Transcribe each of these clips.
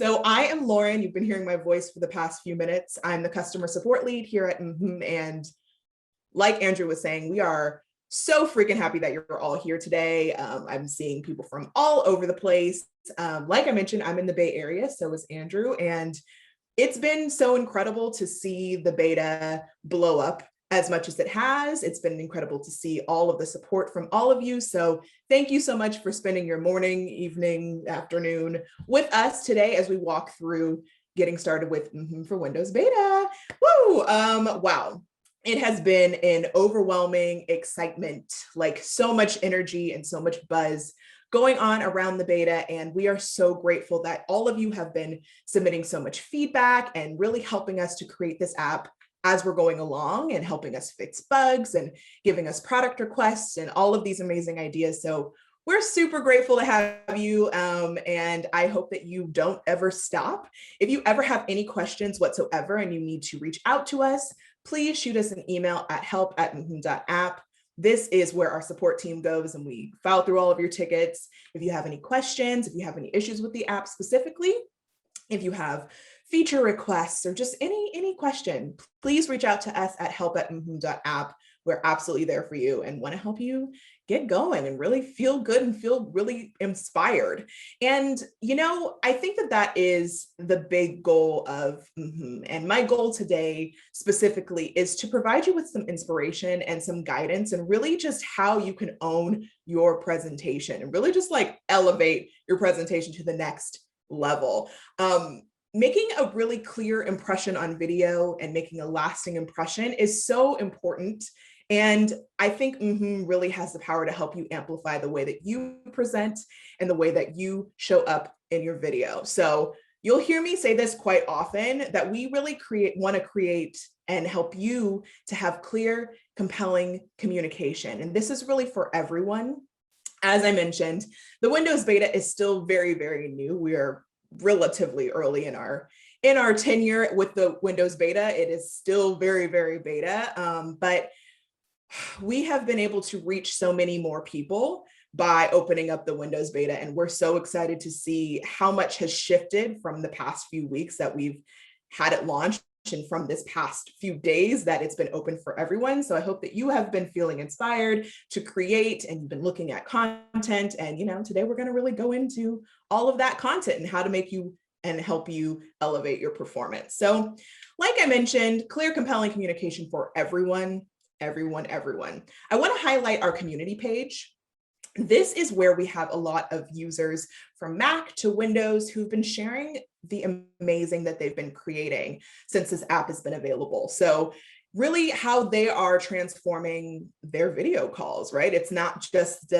So I am Lauren. You've been hearing my voice for the past few minutes. I'm the customer support lead here at and like Andrew was saying, we are so freaking happy that you're all here today. I'm seeing people from all over the place. Like I mentioned, I'm in the Bay Area, so is Andrew, and it's been so incredible to see the beta blow up as much as it has. It's been incredible to see all of the support from all of you. So thank you so much for spending your morning, evening, afternoon with us today as we walk through getting started with for Windows Beta. Woo! Wow. It has been an overwhelming excitement, like so much energy and so much buzz going on around the beta. And we are so grateful that all of you have been submitting so much feedback and really helping us to create this app as we're going along and helping us fix bugs and giving us product requests and all of these amazing ideas. So we're super grateful to have you, and I hope that you don't ever stop. If you ever have any questions whatsoever and you need to reach out to us, please shoot us an email at help@mmhmm.app. This is where our support team goes and we file through all of your tickets. If you have any questions, if you have any issues with the app specifically, if you have feature requests or just any question, please reach out to us at help@mmhmm.app. We're absolutely there for you and want to help you get going and really feel good and feel really inspired. And, you know, I think that that is the big goal of and my goal today specifically is to provide you with some inspiration and some guidance and really just how you can own your presentation and really just like elevate your presentation to the next level. Making a really clear impression on video and making a lasting impression is so important. And I think really has the power to help you amplify the way that you present and the way that you show up in your video. So you'll hear me say this quite often, that we really want to create and help you to have clear, compelling communication. And this is really for everyone. As I mentioned, the Windows beta is still very, very new. We are relatively early in our tenure with the Windows beta. It is still very, very beta, but we have been able to reach so many more people by opening up the Windows beta. And we're so excited to see how much has shifted from the past few weeks that we've had it launched and from this past few days that it's been open for everyone. So I hope that you have been feeling inspired to create and you've been looking at content. And, you know, today we're going to really go into all of that content and how to make you and help you elevate your performance. So like I mentioned, clear, compelling communication for everyone. I want to highlight our community page. This is where we have a lot of users from Mac to Windows who've been sharing the amazing that they've been creating since this app has been available. So really how they are transforming their video calls, right? It's not just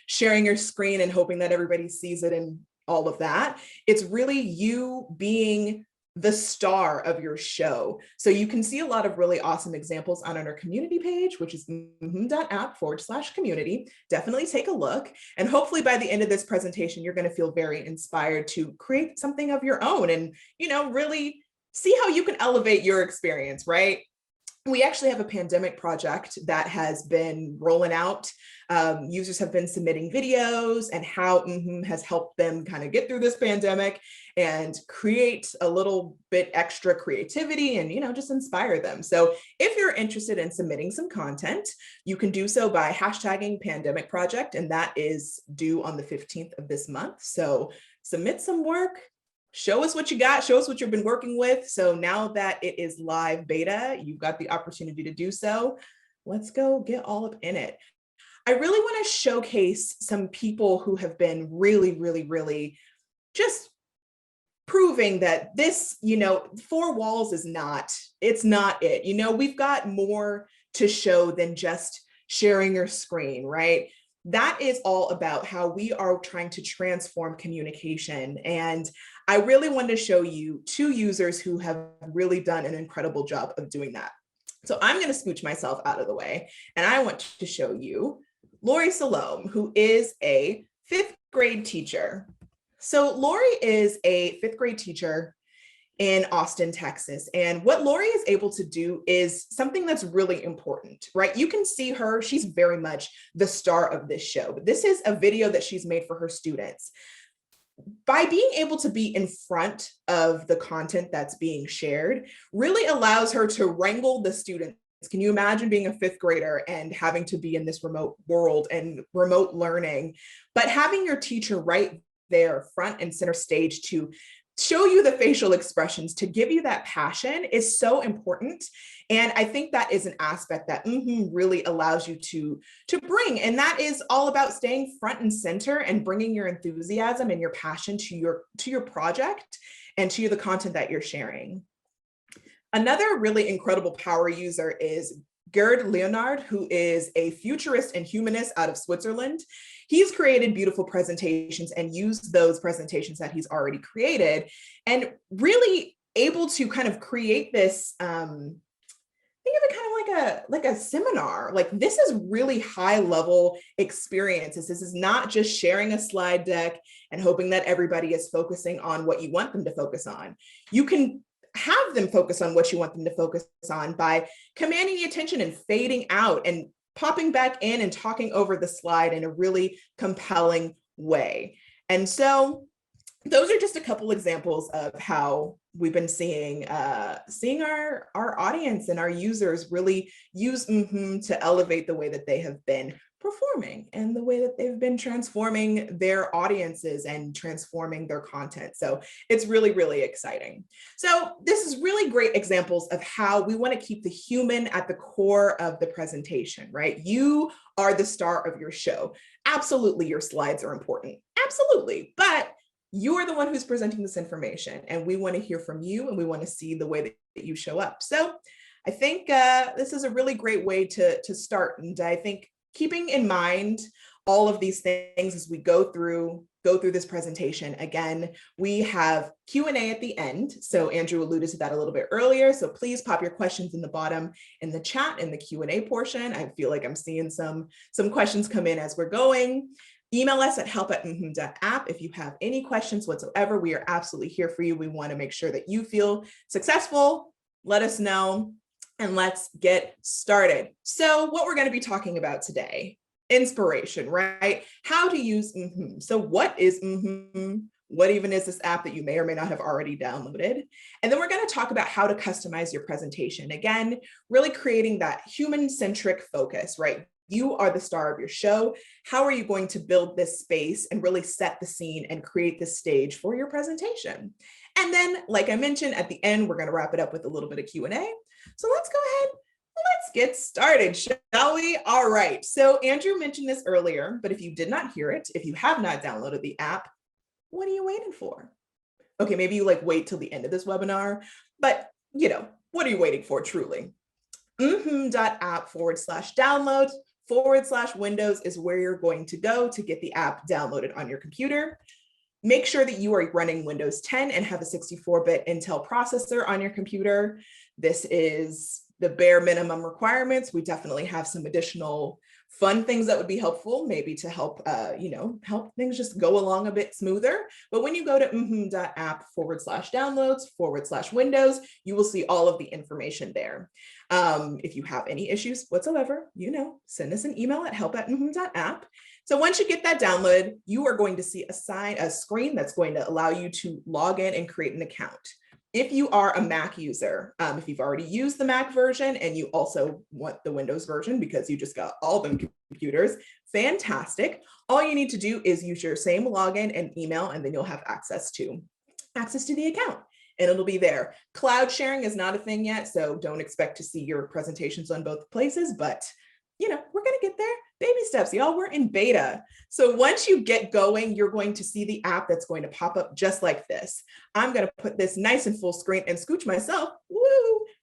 sharing your screen and hoping that everybody sees it and all of that. It's really you being the star of your show. So you can see a lot of really awesome examples on our community page, which is mmhmm.app/community. Definitely take a look. And hopefully by the end of this presentation, you're going to feel very inspired to create something of your own and, you know, really see how you can elevate your experience, right? We actually have a pandemic project that has been rolling out. Users have been submitting videos and how has helped them kind of get through this pandemic and create a little bit extra creativity and, you know, just inspire them. So if you're interested in submitting some content, you can do so by hashtagging pandemic project, and that is due on the 15th of this month. So submit some work. Show us what you got, show us what you've been working with. So now that it is live beta, you've got the opportunity to do so. Let's go get all up in it. I really want to showcase some people who have been really just proving that this, you know, four walls is not, it's not it. You know, we've got more to show than just sharing your screen, right? That is all about how we are trying to transform communication. And I really wanted to show you two users who have really done an incredible job of doing that. So I'm going to scooch myself out of the way, and I want to show you Lori Salome, who is a 5th grade teacher. So Lori is a 5th grade teacher in Austin, Texas. And what Lori is able to do is something that's really important, right? You can see her, she's very much the star of this show, but this is a video that she's made for her students. by being able to be in front of the content that's being shared really allows her to wrangle the students. Can you imagine being a fifth grader and having to be in this remote world and remote learning, but having your teacher right there front and center stage to show you the facial expressions, to give you that passion is so important. And I think that is an aspect that really allows you to bring. And that is all about staying front and center and bringing your enthusiasm and your passion to your project and to the content that you're sharing. Another really incredible power user is Gerd Leonard, who is a futurist and humanist out of Switzerland. He's created beautiful presentations and used those presentations that he's already created and really able to kind of create this, think of it kind of like a seminar. Like, this is really high level experiences. This is not just sharing a slide deck and hoping that everybody is focusing on what you want them to focus on. You can have them focus on what you want them to focus on by commanding the attention and fading out and popping back in and talking over the slide in a really compelling way. And so those are just a couple examples of how we've been seeing our audience and our users really use to elevate the way that they have been performing and the way that they've been transforming their audiences and transforming their content. So it's really, really exciting. So this is really great examples of how we want to keep the human at the core of the presentation, right? You are the star of your show. Absolutely, your slides are important. Absolutely. But you are the one who's presenting this information, and we want to hear from you, and we want to see the way that you show up. So I think this is a really great way to start. And I think keeping in mind all of these things as we go through this presentation. Again, we have Q&A at the end. So Andrew alluded to that a little bit earlier. So please pop your questions in the bottom in the chat in the Q&A portion. I feel like I'm seeing some questions come in as we're going. Email us at help@mmhmm.app if you have any questions whatsoever. We are absolutely here for you. We want to make sure that you feel successful. Let us know. And let's get started. So what we're going to be talking about today, inspiration, right? How to use So what is What even is this app that you may or may not have already downloaded? And then we're going to talk about how to customize your presentation. Again, really creating that human-centric focus, right? You are the star of your show. How are you going to build this space and really set the scene and create the stage for your presentation? And then, like I mentioned, at the end, we're going to wrap it up with a little bit of Q&A. So let's go ahead. Let's get started, shall we? All right. So Andrew mentioned this earlier, but if you did not hear it, if you have not downloaded the app, what are you waiting for? Okay, maybe you wait till the end of this webinar, but what are you waiting for truly? mmhmm.app/download/Windows is where you're going to go to get the app downloaded on your computer. Make sure that you are running Windows 10 and have a 64-bit Intel processor on your computer. This is the bare minimum requirements. We definitely have some additional fun things that would be helpful, maybe to help, help things just go along a bit smoother. But when you go to mmhmm.app/downloads/Windows, you will see all of the information there. If you have any issues whatsoever, send us an email at help@mmhmm.app. So once you get that download, you are going to see a screen that's going to allow you to log in and create an account. If you are a Mac user, if you've already used the Mac version and you also want the Windows version because you just got all the computers, fantastic. All you need to do is use your same login and email, and then you'll have access to the account. And it'll be there. Cloud sharing is not a thing yet, so don't expect to see your presentations on both places, but we're gonna get there. Baby steps, y'all, we're in beta. So once you get going, you're going to see the app that's going to pop up just like this. I'm gonna put this nice and full screen and scooch myself,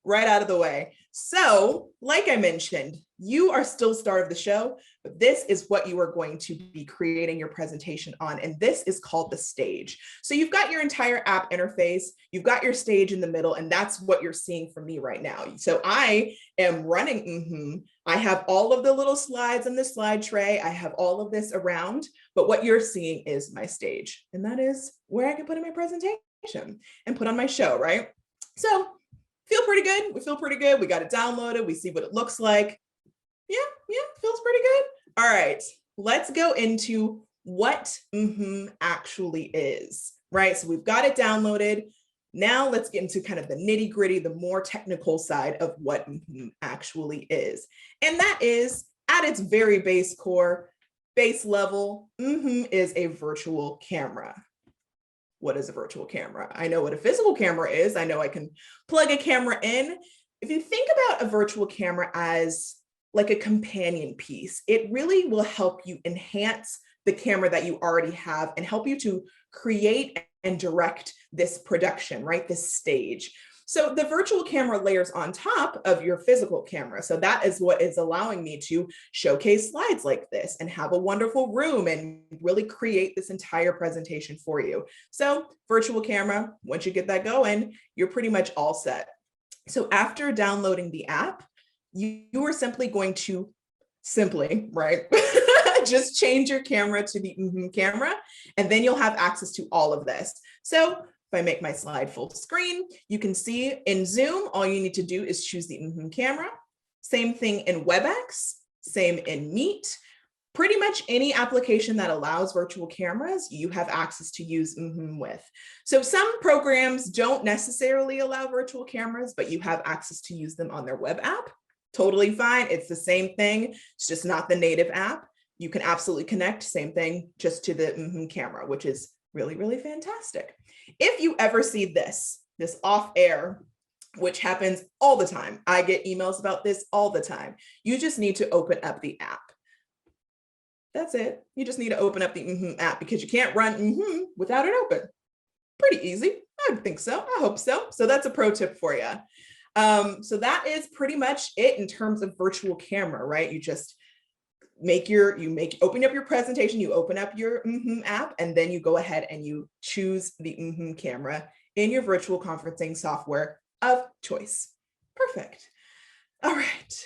right out of the way. So like I mentioned, you are still star of the show, but this is what you are going to be creating your presentation on. And this is called the stage. So you've got your entire app interface, you've got your stage in the middle, and that's what you're seeing from me right now. So I am running I have all of the little slides on the slide tray. I have all of this around, but what you're seeing is my stage. And that is where I can put in my presentation and put on my show, right? So feel pretty good. We feel pretty good. We got it downloaded. We see what it looks like. Yeah, feels pretty good. All right, let's go into what actually is, right? So we've got it downloaded. Now let's get into kind of the nitty gritty, the more technical side of what actually is. And that is, at its very base core, base level, is a virtual camera. What is a virtual camera? I know what a physical camera is. I know I can plug a camera in. If you think about a virtual camera as like a companion piece, it really will help you enhance the camera that you already have and help you to create and direct this production, right? This stage. So the virtual camera layers on top of your physical camera. So that is what is allowing me to showcase slides like this and have a wonderful room and really create this entire presentation for you. So virtual camera, once you get that going, you're pretty much all set. So after downloading the app, you are simply going to right? Just change your camera to the camera, and then you'll have access to all of this. So if I make my slide full screen, you can see in Zoom, all you need to do is choose the camera. Same thing in WebEx, same in Meet. Pretty much any application that allows virtual cameras, you have access to use with. So some programs don't necessarily allow virtual cameras, but you have access to use them on their web app. Totally fine. It's the same thing. It's just not the native app. You can absolutely connect, same thing, just to the camera, which is really, really fantastic. If you ever see this off air, which happens all the time, I get emails about this all the time. You just need to open up the app. That's it. You just need to open up the app because you can't run without it open. Pretty easy. I think so. I hope so. So that's a pro tip for you. So that is pretty much it in terms of virtual camera, right? You just open up your presentation, you open up your app, and then you go ahead and you choose the camera in your virtual conferencing software of choice. Perfect. All right.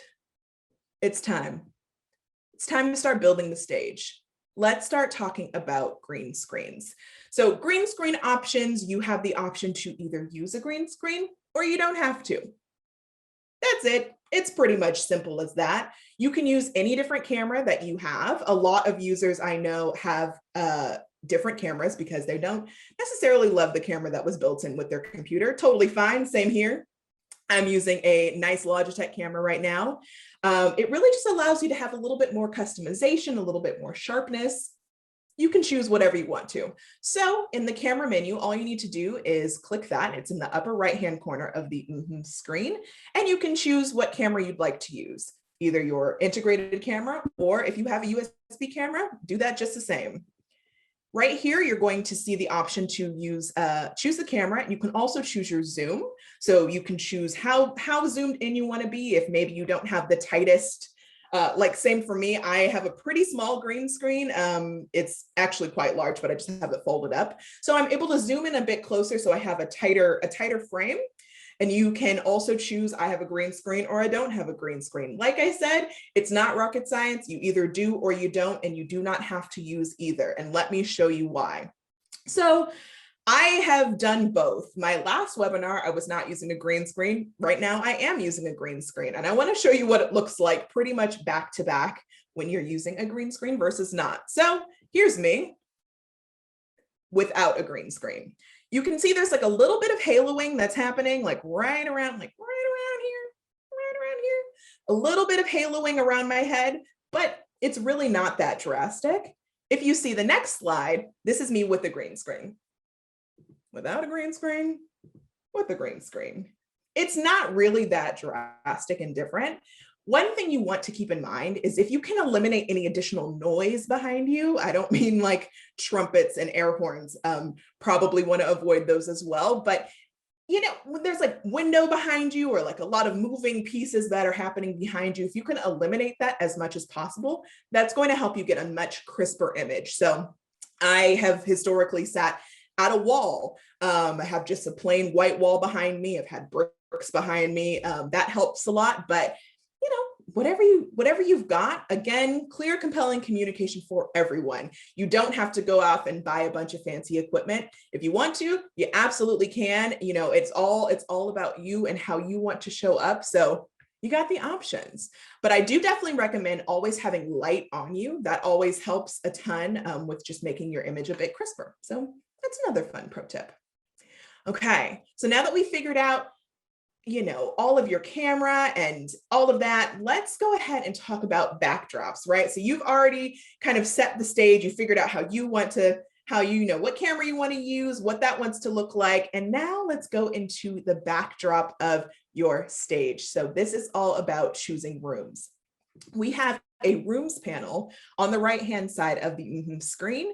It's time. It's time to start building the stage. Let's start talking about green screens. So green screen options, you have the option to either use a green screen or you don't have to. That's it. It's pretty much simple as that. You can use any different camera that you have. A lot of users I know have different cameras because they don't necessarily love the camera that was built in with their computer. Totally fine. Same here. I'm using a nice Logitech camera right now. It really just allows you to have a little bit more customization, a little bit more sharpness. You can choose whatever you want to. So in the camera menu, all you need to do is click that. It's in the upper right-hand corner of the screen, and you can choose what camera you'd like to use, either your integrated camera, or if you have a USB camera, do that just the same. Right here, you're going to see the option to choose the camera. You can also choose your zoom. So you can choose how zoomed in you want to be. If maybe you don't have the tightest, like same for me, I have a pretty small green screen. It's actually quite large, but I just have it folded up. So I'm able to zoom in a bit closer so I have a tighter frame. And you can also choose, I have a green screen or I don't have a green screen. Like I said, it's not rocket science. You either do or you don't, and you do not have to use either. And let me show you why. So I have done both. My last webinar, I was not using a green screen. Right now, I am using a green screen. And I want to show you what it looks like pretty much back to back when you're using a green screen versus not. So here's me without a green screen. You can see there's like a little bit of haloing that's happening like right around here, a little bit of haloing around my head, but it's really not that drastic. If you see the next slide, this is me with a green screen. Without a green screen, with a green screen. It's not really that drastic and different. One thing you want to keep in mind is if you can eliminate any additional noise behind you, I don't mean like trumpets and air horns, probably want to avoid those as well. But you know, when there's like window behind you or like a lot of moving pieces that are happening behind you, if you can eliminate that as much as possible, that's going to help you get a much crisper image. So I have historically sat at a wall. I have just a plain white wall behind me. I've had bricks behind me. That helps a lot, but you know, whatever you've got, again, clear, compelling communication for everyone. You don't have to go off and buy a bunch of fancy equipment. If you want to, you absolutely can. You know, it's all about you and how you want to show up. So You got the options. But I do definitely recommend always having light on you. That always helps a ton with just making your image a bit crisper. So that's another fun pro tip. Okay, so now that we figured out, you know, all of your camera and all of that, let's go ahead and talk about backdrops, right? So you've already kind of set the stage, you figured out how you want to, how you know what camera you want to use, what that wants to look like. And now let's go into the backdrop of your stage. So this is all about choosing rooms. We have a rooms panel on the right-hand side of the screen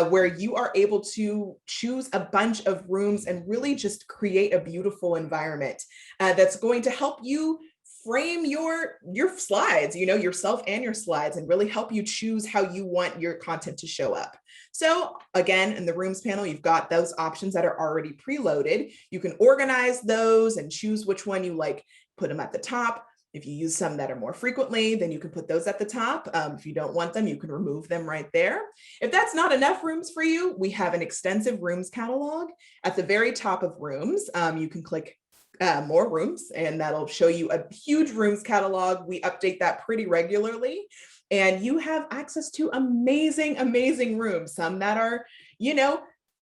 where you are able to choose a bunch of rooms and really just create a beautiful environment that's going to help you frame your slides, you know, yourself and your slides, and really help you choose how you want your content to show up. So again, in the rooms panel, you've got those options that are already preloaded. You can organize those and choose which one you like, put them at the top. If you use some that are more frequently, then you can put those at the top. If you don't want them, you can remove them right there. If that's not enough rooms for you, we have an extensive rooms catalog. At the very top of rooms, you can click more rooms, and that'll show you a huge rooms catalog. We update that pretty regularly, and you have access to amazing, amazing rooms. Some that are, you know,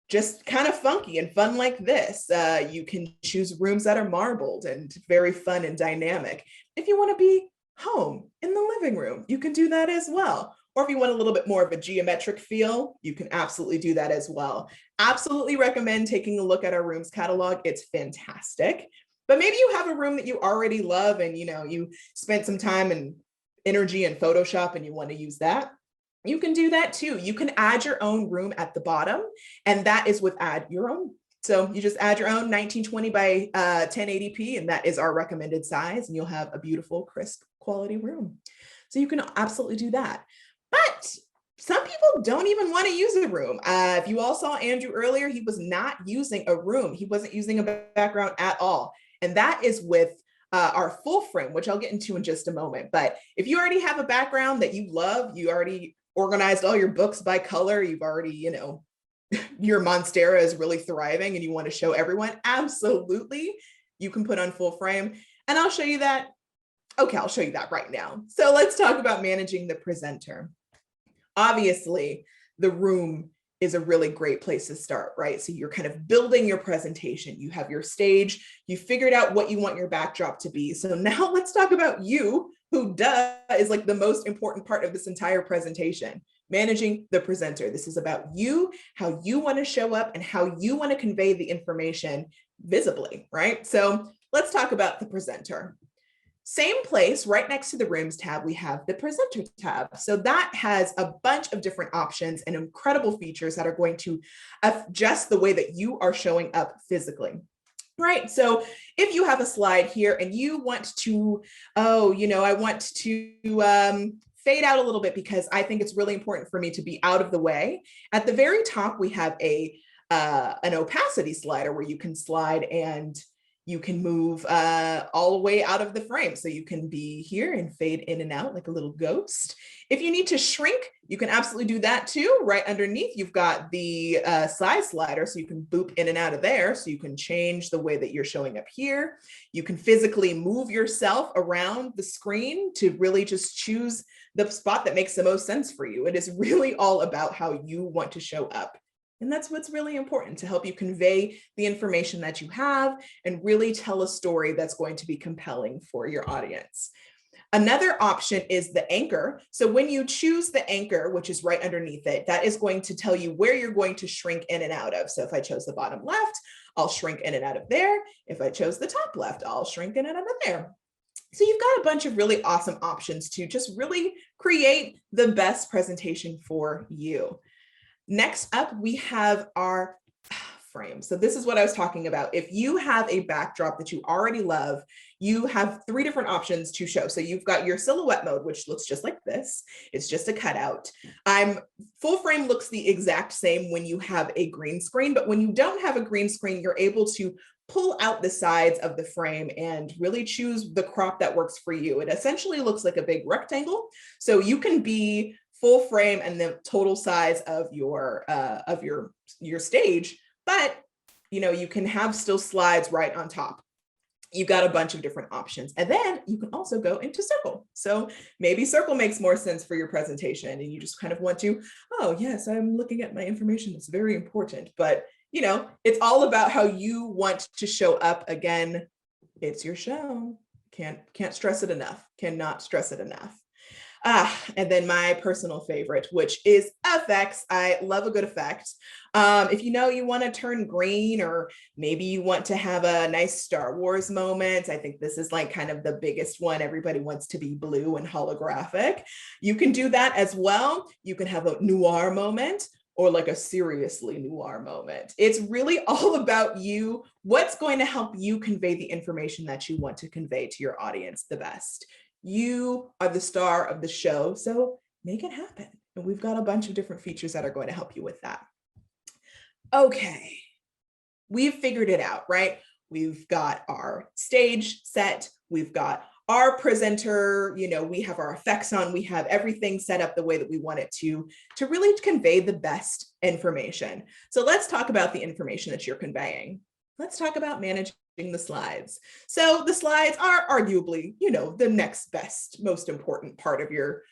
just kind of funky and fun like this. You can choose rooms that are marbled and very fun and dynamic. If you want to be home in the living room, you can do that as well. Or if you want a little bit more of a geometric feel, you can absolutely do that as well. Absolutely recommend taking a look at our rooms catalog. It's fantastic. But maybe you have a room that you already love and, you know, you spent some time and energy in Photoshop and you want to use that. You can do that too. You can add your own room at the bottom, and that is with add your own. So you just add your own 1920 by 1080p, and that is our recommended size, and you'll have a beautiful, crisp quality room. So you can absolutely do that. But some people don't even want to use a room. If you all saw Andrew earlier, he was not using a room. He wasn't using a background at all. And that is with our full frame, which I'll get into in just a moment. But if you already have a background that you love, you already organized all your books by color, you've already, you know, your Monstera is really thriving and you want to show everyone, absolutely, you can put on full frame. And I'll show you that. Okay, I'll show you that right now. So let's talk about managing the presenter. Obviously, the room is a really great place to start, right? So you're kind of building your presentation. You have your stage, you figured out what you want your backdrop to be. So now let's talk about you, who is like the most important part of this entire presentation, managing the presenter. This is about you, how you want to show up and how you want to convey the information visibly, right? So let's talk about the presenter. Same place, right next to the Rooms tab, we have the Presenter tab. So that has a bunch of different options and incredible features that are going to adjust the way that you are showing up physically. Right, so if you have a slide here and you want to, I want to fade out a little bit because I think it's really important for me to be out of the way. At the very top, we have an opacity slider where you can slide and you can move all the way out of the frame. So you can be here and fade in and out like a little ghost. If you need to shrink, you can absolutely do that too. Right underneath, you've got the size slider, so you can boop in and out of there. So you can change the way that you're showing up here. You can physically move yourself around the screen to really just choose the spot that makes the most sense for you. It is really all about how you want to show up. And that's what's really important, to help you convey the information that you have and really tell a story that's going to be compelling for your audience. Another option is the anchor. So when you choose the anchor, which is right underneath it, that is going to tell you where you're going to shrink in and out of. So if I chose the bottom left, I'll shrink in and out of there. If I chose the top left, I'll shrink in and out of there. So you've got a bunch of really awesome options to just really create the best presentation for you. Next up, we have our frame. So this is what I was talking about. If you have a backdrop that you already love, you have 3 different options to show. So you've got your silhouette mode, which looks just like this. It's just a cutout. Full frame looks the exact same when you have a green screen, but when you don't have a green screen, you're able to pull out the sides of the frame and really choose the crop that works for you. It essentially looks like a big rectangle. So you can be full frame and the total size of your stage, but you can have still slides right on top. you've got a bunch of different options. And then you can also go into Circle. So maybe Circle makes more sense for your presentation and you just kind of want to, oh yes, I'm looking at my information. It's very important, but you know, it's all about how you want to show up. Again, it's your show. Can't stress it enough. Cannot stress it enough. And then my personal favorite, which is effects. I love a good effect. If you know you want to turn green, or maybe you want to have a nice Star Wars moment, I think this is like kind of the biggest one. Everybody wants to be blue and holographic. You can do that as well. You can have a noir moment, or like a seriously noir moment. It's really all about you. What's going to help you convey the information that you want to convey to your audience the best? You are the star of the show, so make it happen. And we've got a bunch of different features that are going to help you with that. Okay, we've figured it out, right? We've got our stage set, we've got our presenter, you know, we have our effects on, we have everything set up the way that we want it to really convey the best information. So let's talk about the information that you're conveying. Let's talk about managing the slides. So the slides are arguably, you know, the next best, most important part of your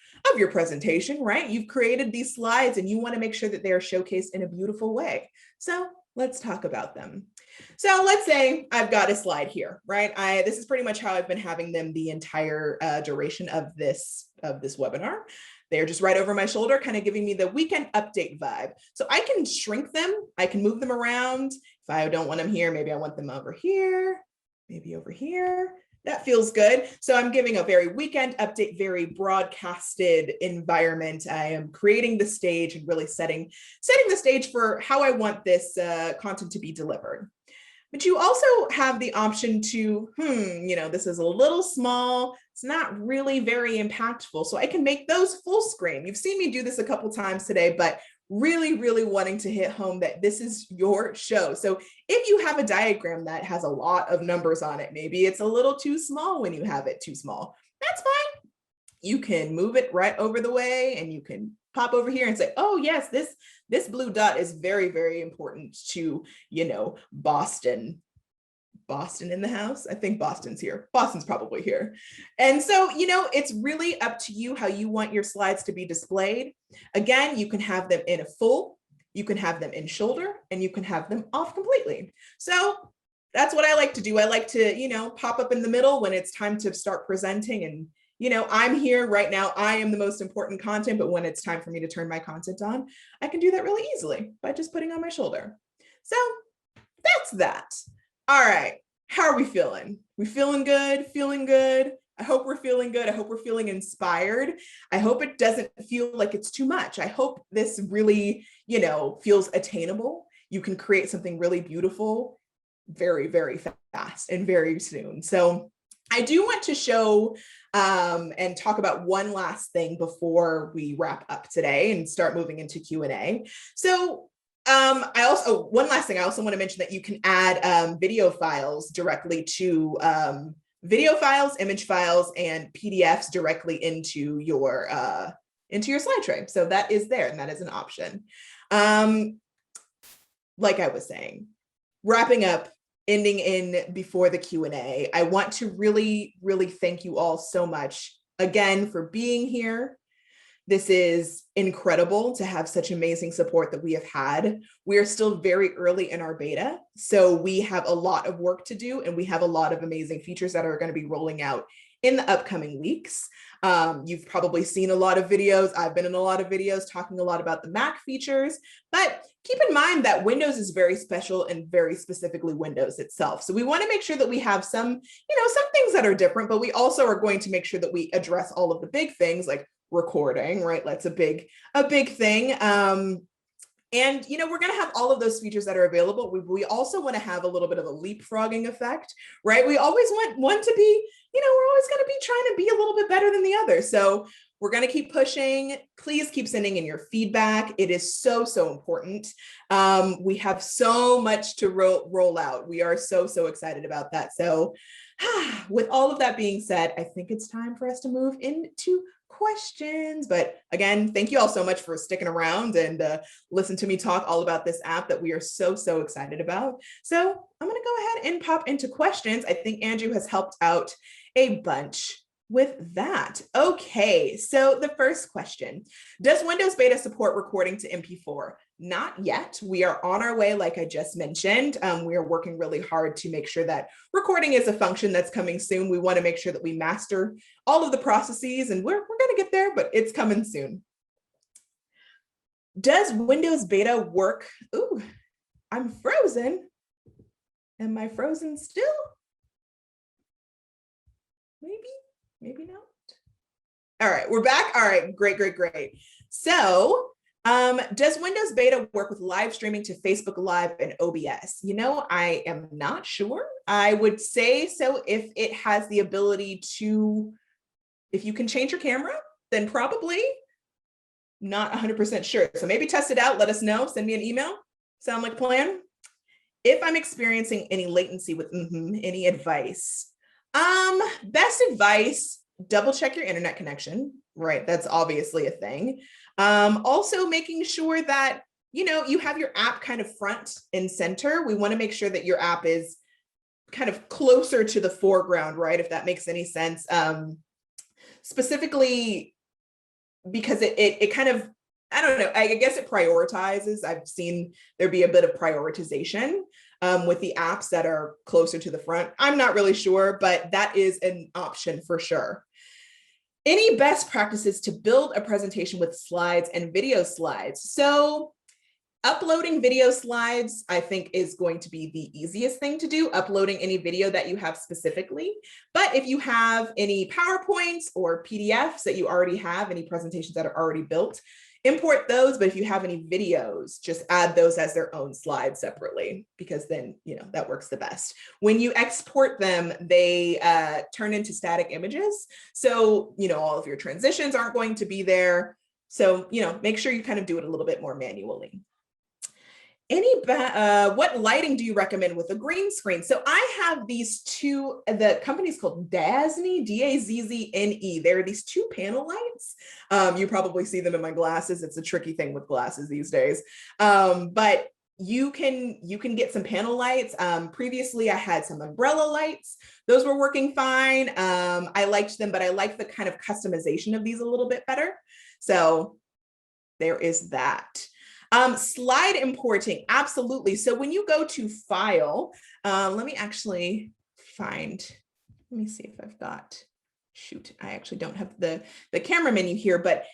presentation, right? You've created these slides and you want to make sure that they are showcased in a beautiful way. So let's talk about them. So let's say I've got a slide here, right? This is pretty much how I've been having them the entire duration of this webinar. They're just right over my shoulder, kind of giving me the weekend update vibe. So I can shrink them, I can move them around. If I don't want them here, maybe I want them over here, maybe over here. That feels good. So I'm giving a very weekend update, very broadcasted environment. I am creating the stage and really setting the stage for how I want this content to be delivered. But you also have the option to, you know, this is a little small, it's not really very impactful. So I can make those full screen. You've seen me do this a couple times today, but really, really wanting to hit home that this is your show. So if you have a diagram that has a lot of numbers on it, maybe it's a little too small when you have it too small, that's fine. You can move it right over the way and you can pop over here and say, oh yes, this blue dot is very, very important to, you know, Boston in the house. I think Boston's here. Boston's probably here. And so, you know, it's really up to you how you want your slides to be displayed. Again, you can have them in a full, you can have them in shoulder, and you can have them off completely. So that's what I like to do. I like to, you know, pop up in the middle when it's time to start presenting. And, you know, I'm here right now. I am the most important content, but when it's time for me to turn my content on, I can do that really easily by just putting on my shoulder. So that's that. All right, how are we feeling? We feeling good? Feeling good? I hope we're feeling good. I hope we're feeling inspired. I hope it doesn't feel like it's too much. I hope this really, you know, feels attainable. You can create something really beautiful very, very fast and very soon. So I do want to show and talk about one last thing before we wrap up today and start moving into Q&A. So one last thing, I also want to mention that you can add video files directly to video files, image files, and PDFs directly into your slide tray. So that is there, and that is an option. Like I was saying, wrapping up, ending in before the Q&A, I want to really, really thank you all so much again for being here. This is incredible to have such amazing support that we have had. We are still very early in our beta, so we have a lot of work to do, and we have a lot of amazing features that are going to be rolling out in the upcoming weeks. You've probably seen a lot of videos. I've been in a lot of videos talking a lot about the Mac features, but keep in mind that Windows is very special and very specifically Windows itself. So we want to make sure that we have some, you know, some things that are different, but we also are going to make sure that we address all of the big things like recording, right? That's a big thing. And, you know, we're going to have all of those features that are available. We also want to have a little bit of a leapfrogging effect, right? We always want one to be, you know, we're always going to be trying to be a little bit better than the other. So we're going to keep pushing. Please keep sending in your feedback. It is so, so important. We have so much to roll out. We are so, so excited about that. So with all of that being said, I think it's time for us to move into questions. But again, thank you all so much for sticking around and listen to me talk all about this app that we are so, so excited about. So I'm going to go ahead and pop into questions. I think Andrew has helped out a bunch with that. Okay, so the first question, does Windows Beta support recording to MP4? Not yet. We are on our way, like I just mentioned. We are working really hard to make sure that recording is a function that's coming soon. We want to make sure that we master all of the processes, and we're going to get there, but it's coming soon. Does Windows Beta work? Ooh, I'm frozen. Am I frozen still? Maybe not. All right, we're back. All right, great. So does Windows Beta work with live streaming to Facebook Live and OBS? You know, I am not sure. I would say so if it has the ability to, if you can change your camera, then probably. Not 100% sure. So maybe test it out. Let us know. Send me an email. Sound like a plan? If I'm experiencing any latency with any advice, best advice, double check your internet connection, right? That's obviously a thing. Also making sure that, you know, you have your app kind of front and center. We want to make sure that your app is kind of closer to the foreground, right? If that makes any sense. Specifically, because it kind of, I don't know, I guess it prioritizes. I've seen there be a bit of prioritization with the apps that are closer to the front. I'm not really sure, but that is an option for sure. Any best practices to build a presentation with slides and video slides? So uploading video slides, I think, is going to be the easiest thing to do, uploading any video that you have specifically. But if you have any PowerPoints or PDFs that you already have, any presentations that are already built, import those. But if you have any videos, just add those as their own slides separately, because then, you know, that works the best. When you export them, they turn into static images. So, you know, all of your transitions aren't going to be there. So, you know, make sure you kind of do it a little bit more manually. What lighting do you recommend with a green screen? So I have these two, the company's called Dazzne, D-A-Z-Z-N-E. There are these two panel lights. You probably see them in my glasses. It's a tricky thing with glasses these days. But you can get some panel lights. Previously, I had some umbrella lights. Those were working fine. I liked them, but I like the kind of customization of these a little bit better. So there is that. Slide importing, absolutely. So when you go to file, let me actually find, let me see if I've got, shoot, I actually don't have the camera menu here, but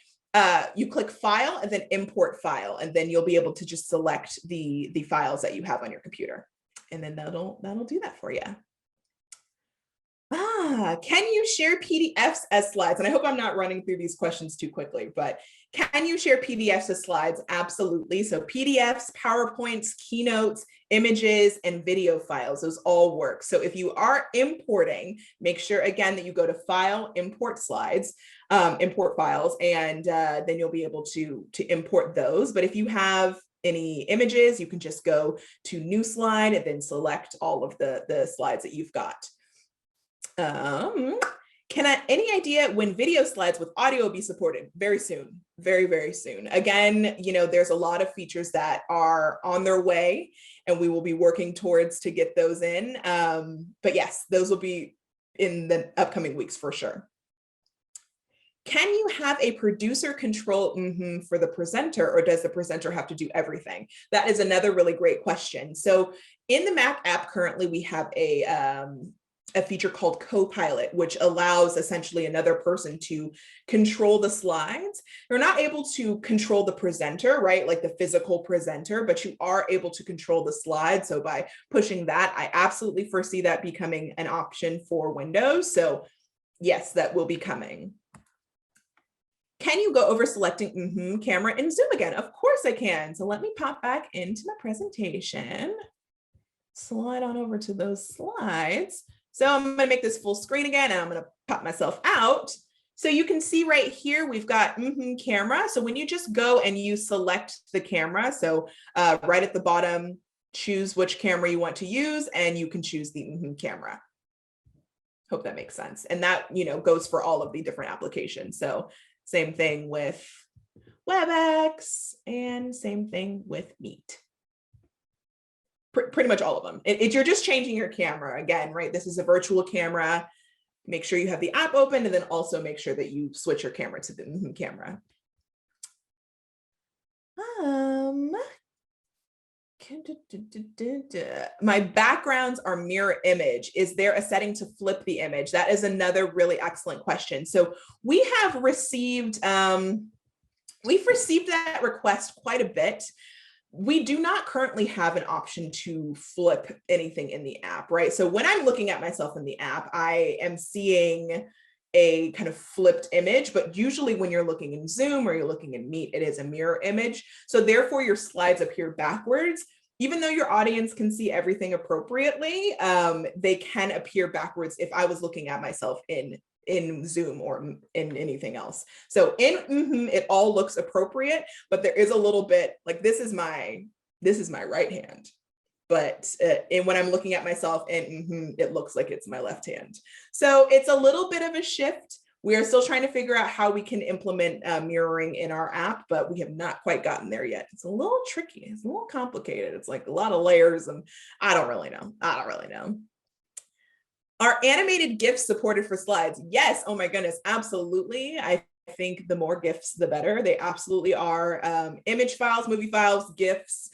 you click file and then import file, and then you'll be able to just select the files that you have on your computer. And then that'll do that for you. Can you share PDFs as slides? And I hope I'm not running through these questions too quickly, but can you share PDFs as slides? Absolutely. So PDFs, PowerPoints, keynotes, images, and video files, those all work. So if you are importing, make sure again that you go to File, Import Slides, Import Files, and then you'll be able to import those. But if you have any images, you can just go to New Slide and then select all of the slides that you've got. Any idea when video slides with audio will be supported? Very soon, very soon. Again, you know, there's a lot of features that are on their way and we will be working towards to get those in. But yes, those will be in the upcoming weeks for sure. Can you have a producer control for the presenter, or does the presenter have to do everything? That is another really great question. So in the Mac app currently, we have a feature called Copilot, which allows essentially another person to control the slides. You're not able to control the presenter, right? Like the physical presenter, but you are able to control the slides. So by pushing that, I absolutely foresee that becoming an option for Windows. So yes, that will be coming. Can you go over selecting camera in Zoom again? Of course I can. So let me pop back into my presentation, slide on over to those slides. So I'm going to make this full screen again, and I'm going to pop myself out. So you can see right here, we've got camera. So when you just go and you select the camera, so right at the bottom, choose which camera you want to use, and you can choose the camera. Hope that makes sense. And that, you know, goes for all of the different applications. So same thing with WebEx and same thing with Meet. pretty much all of them. You're just changing your camera again, right? This is a virtual camera. Make sure you have the app open, and then also make sure that you switch your camera to the camera. My backgrounds are mirror image. Is there a setting to flip the image? That is another really excellent question. So we have received, we've received that request quite a bit. We do not currently have an option to flip anything in the app, right? So when I'm looking at myself in the app, I am seeing a kind of flipped image, but usually when you're looking in Zoom or you're looking in Meet, it is a mirror image. So therefore your slides appear backwards. Even though your audience can see everything appropriately, they can appear backwards if I was looking at myself in Zoom or in anything else. So in it all looks appropriate, but there is a little bit like this is my right hand. But when I'm looking at myself and it looks like it's my left hand. So it's a little bit of a shift. We are still trying to figure out how we can implement mirroring in our app, but we have not quite gotten there yet. It's a little tricky. It's a little complicated. It's like a lot of layers and I don't really know. Are animated GIFs supported for slides? Yes. Oh my goodness. Absolutely. I think the more GIFs, the better. They absolutely are. Image files, movie files, GIFs.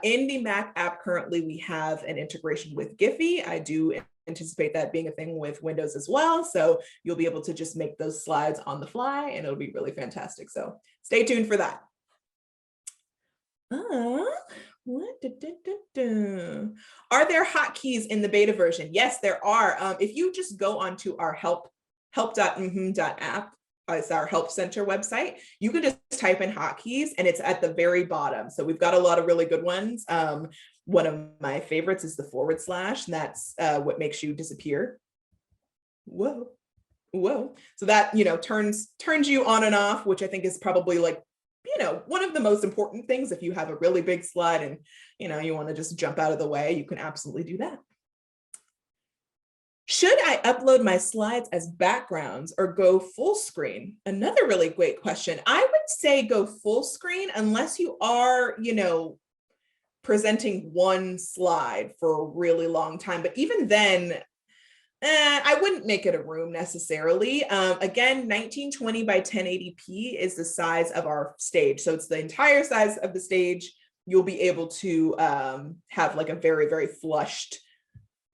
In the Mac app, currently, we have an integration with Giphy. I do anticipate that being a thing with Windows as well. So you'll be able to just make those slides on the fly and it'll be really fantastic. So stay tuned for that. Are there hotkeys in the beta version? Yes, there are. If you just go onto our help.mmhmm.app, it's our help center website, you can just type in hotkeys and it's at the very bottom. So we've got a lot of really good ones. One of my favorites is the / and that's what makes you disappear. Whoa. So that, turns you on and off, which I think is probably like, one of the most important things. If you have a really big slide and, you want to just jump out of the way, you can absolutely do that. Should I upload my slides as backgrounds or go full screen? Another really great question. I would say go full screen unless you are, presenting one slide for a really long time. But even then, I wouldn't make it a room necessarily. Again, 1920 by 1080p is the size of our stage. So it's the entire size of the stage. You'll be able to have like a very, very flushed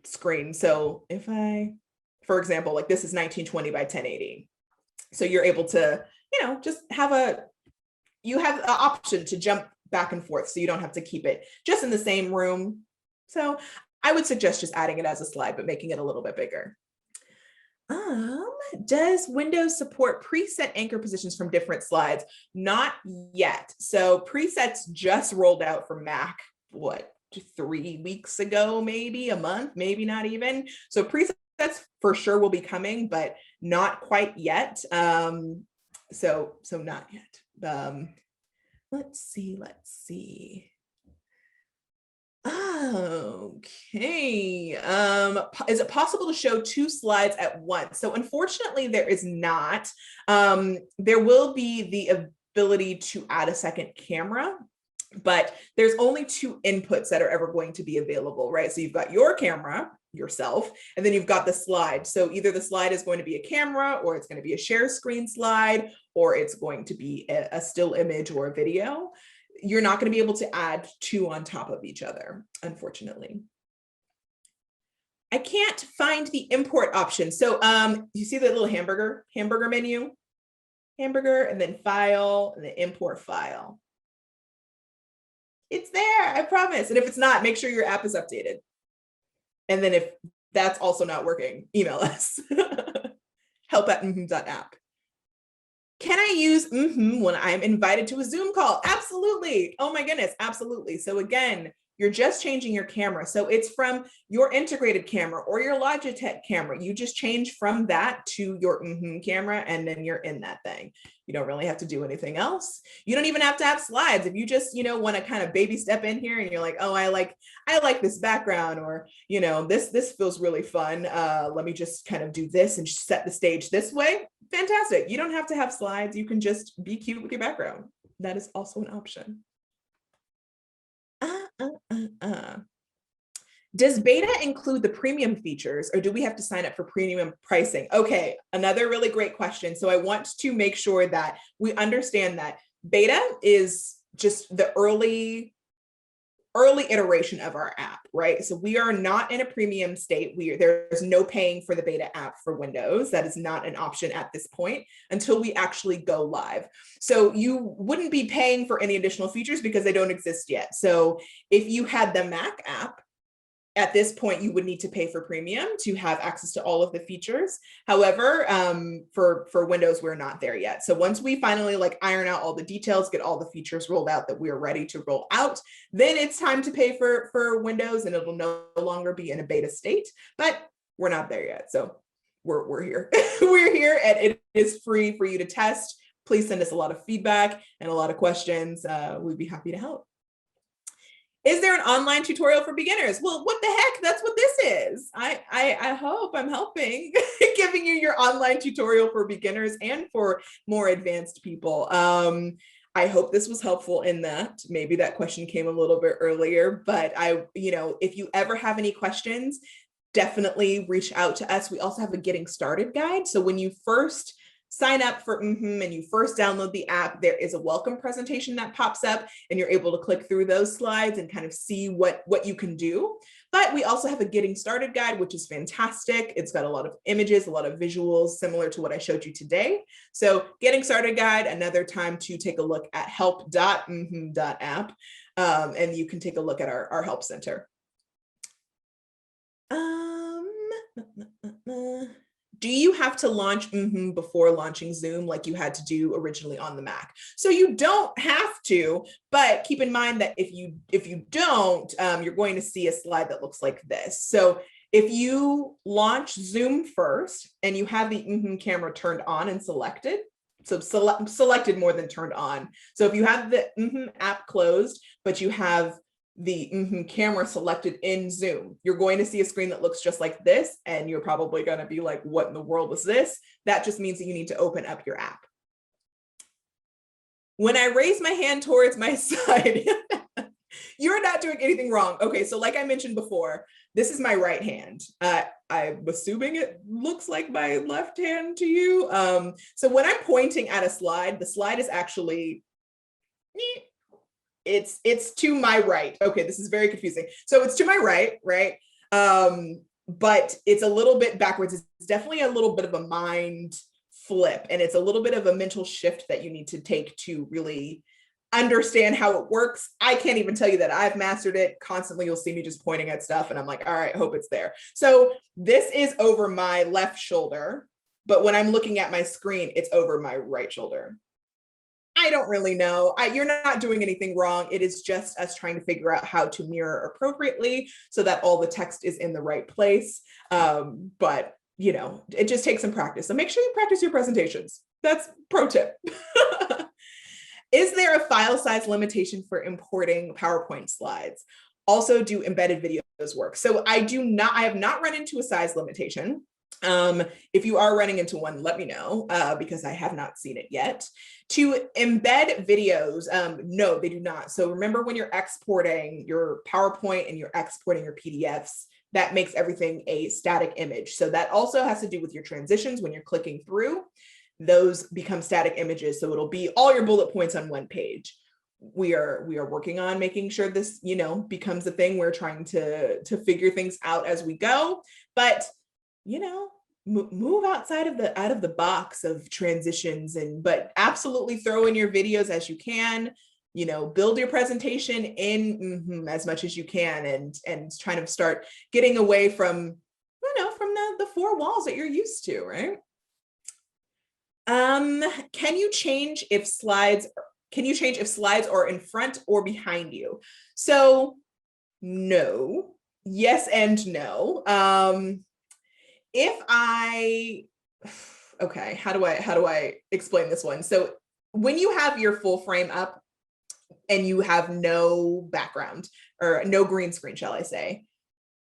screen. So if for example, like this is 1920 by 1080. So you're able to, just you have the option to jump back and forth. So you don't have to keep it just in the same room. So I would suggest just adding it as a slide, but making it a little bit bigger. Does Windows support preset anchor positions from different slides? Not yet. So presets just rolled out for Mac, 3 weeks ago, maybe a month, maybe not even. So presets for sure will be coming, but not quite yet. So not yet. Let's see. Okay. Is it possible to show 2 slides at once? So unfortunately, there is not. There will be the ability to add a second camera, but there's only 2 inputs that are ever going to be available, right? So you've got your camera, yourself, and then you've got the slide. So either the slide is going to be a camera, or it's going to be a share screen slide, or it's going to be a still image or a video. You're not going to be able to add 2 on top of each other, unfortunately. I can't find the import option. So you see the little hamburger menu? Hamburger, and then file, and then import file. It's there, I promise. And if it's not, make sure your app is updated. And then if that's also not working, email us. help@mmhmm.app. Can I use when I'm invited to a Zoom call? Absolutely. Oh my goodness, absolutely. So again, you're just changing your camera. So it's from your integrated camera or your Logitech camera. You just change from that to your camera, and then you're in that thing. You don't really have to do anything else. You don't even have to have slides. If you just, want to kind of baby step in here and you're like, oh, I like this background, or, this feels really fun. Let me just kind of do this and set the stage this way. Fantastic. You don't have to have slides. You can just be cute with your background. That is also an option. Does beta include the premium features, or do we have to sign up for premium pricing? Okay, another really great question. So I want to make sure that we understand that beta is just the early iteration of our app, right? So we are not in a premium state. There's no paying for the beta app for Windows. That is not an option at this point until we actually go live. So you wouldn't be paying for any additional features because they don't exist yet. So if you had the Mac app, at this point, you would need to pay for premium to have access to all of the features. However, for Windows, we're not there yet. So once we finally iron out all the details, get all the features rolled out that we're ready to roll out, then it's time to pay for Windows, and it'll no longer be in a beta state, but we're not there yet. So we're here. We're here, and it is free for you to test. Please send us a lot of feedback and a lot of questions. We'd be happy to help. Is there an online tutorial for beginners? Well, what the heck? That's what this is. I hope I'm helping, giving you your online tutorial for beginners and for more advanced people. I hope this was helpful in that. Maybe that question came a little bit earlier, but if you ever have any questions, definitely reach out to us. We also have a getting started guide. So when you first sign up for and you first download the app, there is a welcome presentation that pops up, and you're able to click through those slides and kind of see what you can do. But we also have a getting started guide, which is fantastic. It's got a lot of images, a lot of visuals, similar to what I showed you today. So getting started guide, another time to take a look at help.mmhmm.app, and you can take a look at our help center. Do you have to launch before launching Zoom like you had to do originally on the Mac? So you don't have to, but keep in mind that if you don't, you're going to see a slide that looks like this. So if you launch Zoom first and you have the camera turned on and selected, so selected more than turned on. So if you have the app closed, but you have the camera selected in Zoom, you're going to see a screen that looks just like this, and you're probably going to be like, what in the world was this? That just means that you need to open up your app. When I raise my hand towards my side, you're not doing anything wrong. Okay, so like I mentioned before, this is my right hand. I'm assuming it looks like my left hand to you. So when I'm pointing at a slide, the slide is actually it's to my right. Okay, this is very confusing. So it's to my right, right? But it's a little bit backwards. It's definitely a little bit of a mind flip, and it's a little bit of a mental shift that you need to take to really understand how it works. I can't even tell you that I've mastered it. Constantly, you'll see me just pointing at stuff, and I'm like, all right, hope it's there. So this is over my left shoulder, but when I'm looking at my screen, it's over my right shoulder. I don't really know. You're not doing anything wrong. It is just us trying to figure out how to mirror appropriately so that all the text is in the right place. But it just takes some practice. So make sure you practice your presentations. That's pro tip. Is there a file size limitation for importing PowerPoint slides? Also, do embedded videos work? So I have not run into a size limitation. If you are running into one, let me know, because I have not seen it yet. To embed videos, no, they do not. So remember, when you're exporting your PowerPoint and you're exporting your PDFs, that makes everything a static image. So that also has to do with your transitions. When you're clicking through, those become static images. So it'll be all your bullet points on one page. We are working on making sure this, becomes a thing. We're trying to figure things out as we go, but move outside of the box of transitions, but absolutely throw in your videos as you can. Build your presentation in as much as you can, and trying to start getting away from the four walls that you're used to, right? Can you change if slides are in front or behind you? So no, yes and no. Okay, how do I explain this one? So when you have your full frame up and you have no background or no green screen, shall I say,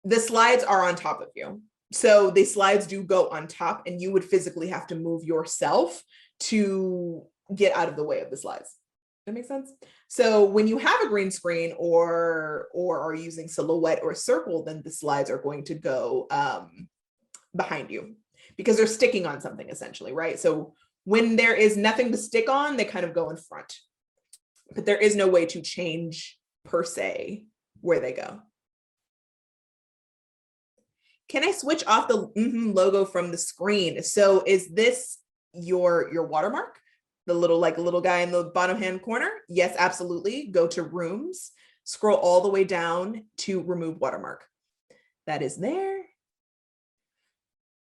the slides are on top of you. So the slides do go on top, and you would physically have to move yourself to get out of the way of the slides. That makes sense. So when you have a green screen or are using silhouette or circle, then the slides are going to go behind you because they're sticking on something essentially, right? So when there is nothing to stick on, they kind of go in front, but there is no way to change per se where they go. Can I switch off the logo from the screen? So is this your watermark? The little guy in the bottom hand corner? Yes, absolutely. Go to rooms, scroll all the way down to remove watermark. That is there.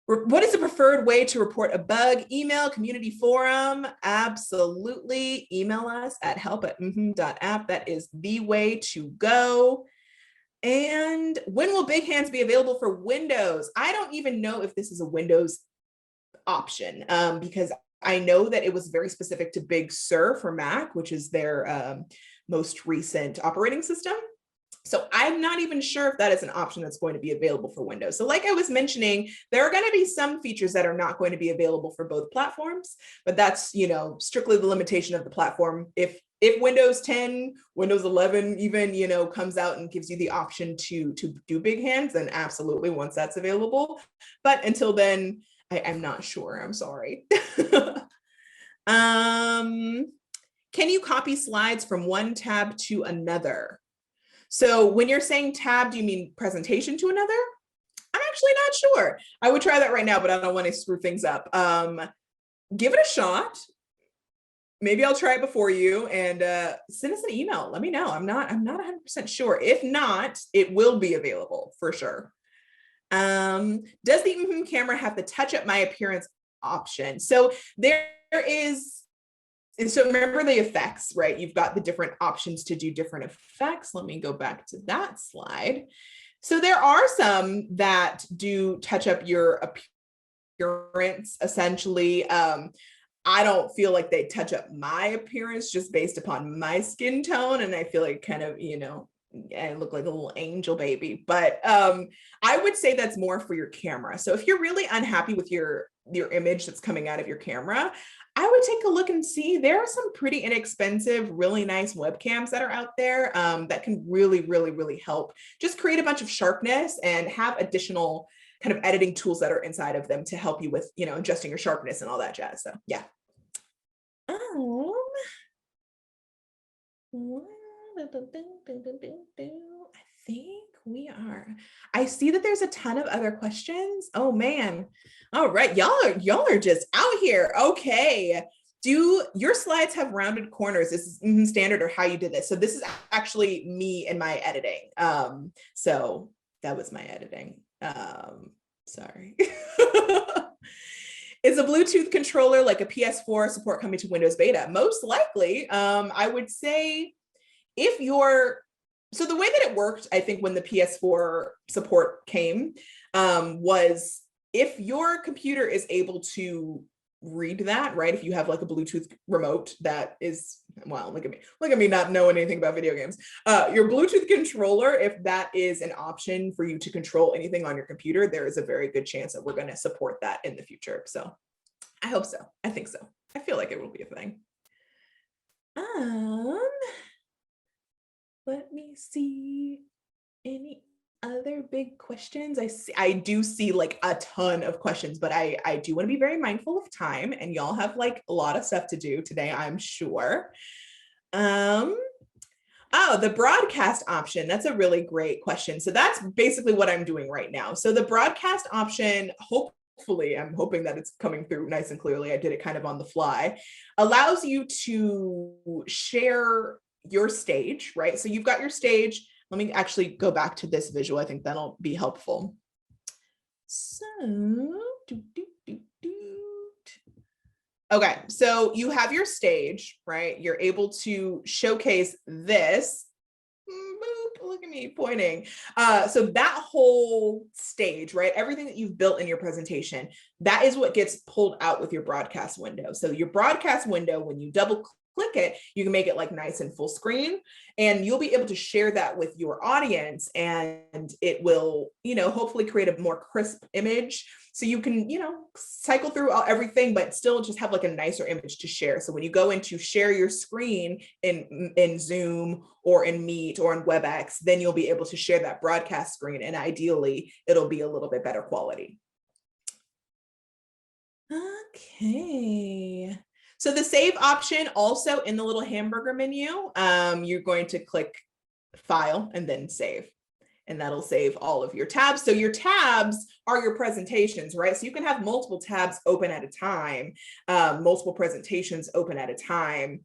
What is the preferred way to report a bug? Email, community forum? Absolutely. Email us at help@mmhmm.app. That is the way to go. And when will Big Hands be available for Windows? I don't even know if this is a Windows option because I know that it was very specific to Big Sur for Mac, which is their most recent operating system. So I'm not even sure if that is an option that's going to be available for Windows. So like I was mentioning, there are going to be some features that are not going to be available for both platforms, but that's, strictly the limitation of the platform. If Windows 10, Windows 11 even, comes out and gives you the option to do Big Hands, then absolutely once that's available. But until then, I'm not sure. I'm sorry. Can you copy slides from one tab to another? So when you're saying tab, do you mean presentation to another? I'm actually not sure. I would try that right now, but I don't want to screw things up. Give it a shot. Maybe I'll try it before you and send us an email. Let me know. I'm not 100% sure. If not, it will be available for sure. Does the camera have the touch up my appearance option? So there is. And so remember the effects, right? You've got the different options to do different effects. Let me go back to that slide. So there are some that do touch up your appearance, essentially. I don't feel like they touch up my appearance just based upon my skin tone. And I feel like kind of, I look like a little angel baby. But I would say that's more for your camera. So if you're really unhappy with your image that's coming out of your camera, I would take a look and see there are some pretty inexpensive, really nice webcams that are out there that can really, really, really help just create a bunch of sharpness and have additional kind of editing tools that are inside of them to help you with, adjusting your sharpness and all that jazz. So yeah. I think we are. I see that there's a ton of other questions. Oh man. All right. Y'all are just out here. Okay. Do your slides have rounded corners? This is standard or how you did this? So this is actually me and my editing. So that was my editing. Sorry. Is a Bluetooth controller like a PS4 support coming to Windows Beta? Most likely. I would say so the way that it worked, I think when the PS4 support came, was if your computer is able to read that, right? If you have like a Bluetooth remote that is, wow, look at me not knowing anything about video games. Your Bluetooth controller, if that is an option for you to control anything on your computer, there is a very good chance that we're going to support that in the future. So I hope so. I think so. I feel like it will be a thing. Let me see any other big questions. I do see like a ton of questions, but I do want to be very mindful of time, and y'all have like a lot of stuff to do today, I'm sure. Oh, the broadcast option. That's a really great question. So that's basically what I'm doing right now. So the broadcast option, hopefully, I'm hoping that it's coming through nice and clearly. I did it kind of on the fly, allows you to share your stage, right? So you've got your stage. Let me actually go back to this visual. I think that'll be helpful. So, okay, so you have your stage, right? You're able to showcase this. Look at me pointing. So that whole stage, right? Everything that you've built in your presentation, that is what gets pulled out with your broadcast window. So your broadcast window, when you double click it, you can make it like nice and full screen, and you'll be able to share that with your audience, and it will, hopefully create a more crisp image. So you can, cycle through everything, but still just have like a nicer image to share. So when you go in to share your screen in Zoom or in Meet or in WebEx, then you'll be able to share that broadcast screen, and ideally it'll be a little bit better quality. Okay. So the save option also in the little hamburger menu, you're going to click File and then Save. And that'll save all of your tabs. So your tabs are your presentations, right? So you can have multiple tabs open at a time, multiple presentations open at a time,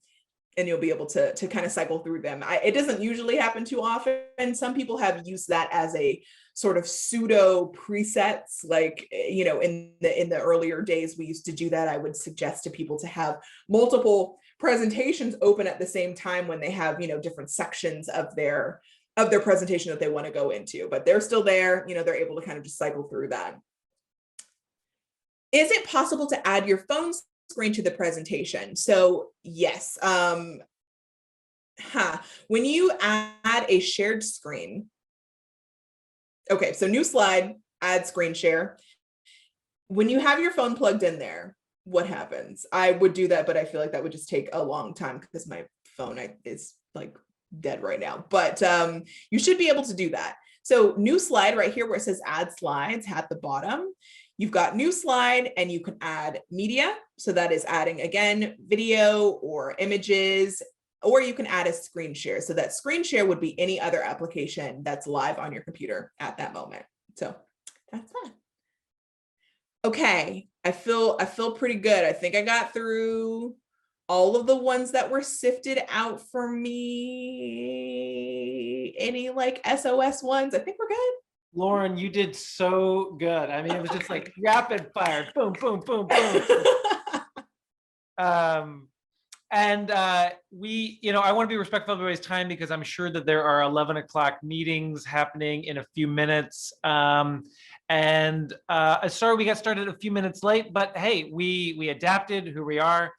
and you'll be able to kind of cycle through them. It doesn't usually happen too often. Some people have used that as a sort of pseudo presets, like, in the earlier days, we used to do that. I would suggest to people to have multiple presentations open at the same time when they have, different sections of their presentation that they want to go into, but they're still there, they're able to kind of just cycle through that. Is it possible to add your phone screen to the presentation? So yes, when you add a shared screen, okay, so new slide, add screen share. When you have your phone plugged in there, what happens? I would do that, but I feel like that would just take a long time because my phone is like dead right now, but you should be able to do that. So new slide right here where it says add slides at the bottom, you've got new slide, and you can add media. So that is adding, again, video or images, or you can add a screen share. So that screen share would be any other application that's live on your computer at that moment. So that's that. Okay, I feel pretty good. I think I got through all of the ones that were sifted out for me. Any like SOS ones? I think we're good. Lauren, you did so good. I mean, it was just like rapid fire, boom, boom, boom, boom. We, I want to be respectful of everybody's time because I'm sure that there are 11 o'clock meetings happening in a few minutes. Sorry we got started a few minutes late, but hey, we adapted who we are.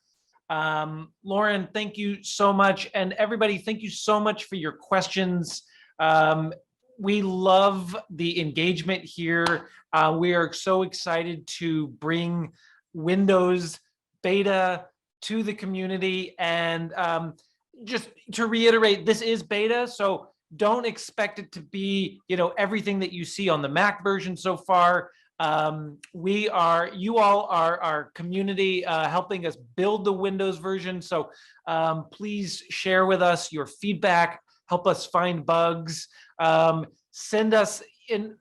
Lauren, thank you so much. And everybody, thank you so much for your questions. We love the engagement here. We are so excited to bring Windows beta to the community. And just to reiterate, this is beta, so don't expect it to be, everything that you see on the Mac version so far. You all are our community helping us build the Windows version. So please share with us your feedback, help us find bugs, send us in,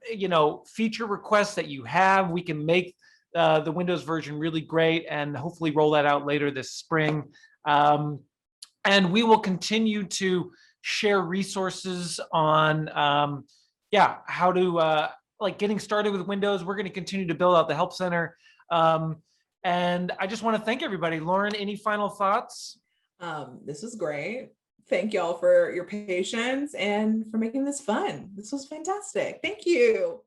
feature requests that you have. We can make the Windows version really great and hopefully roll that out later this spring. And we will continue to share resources on, how to, like getting started with Windows. We're going to continue to build out the Help Center. And I just want to thank everybody. Lauren, any final thoughts? This was great. Thank y'all for your patience and for making this fun. This was fantastic. Thank you.